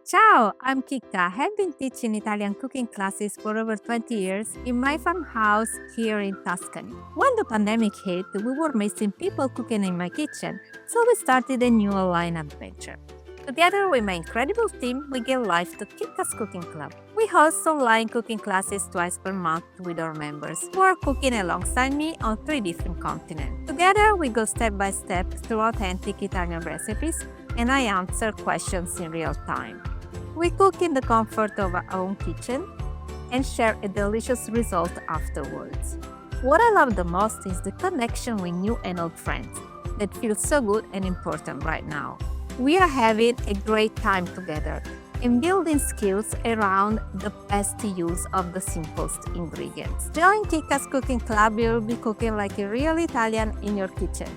Ciao, I'm Chicca. I have been teaching Italian cooking classes for over 20 years in my farmhouse here in Tuscany. When the pandemic hit, we were missing people cooking in my kitchen, so we started a new online adventure. Together with my incredible team, we give life to Chicca's Cooking Club. We host online cooking classes twice per month with our members, who are cooking alongside me on 3 different continents. Together, we go step by step through authentic Italian recipes, and I answer questions in real time. We cook in the comfort of our own kitchen and share a delicious result afterwards. What I love the most is the connection with new and old friends that feels so good and important right now. We are having a great time together and building skills around the best use of the simplest ingredients. Join Kika's Cooking Club, you'll be cooking like a real Italian in your kitchen.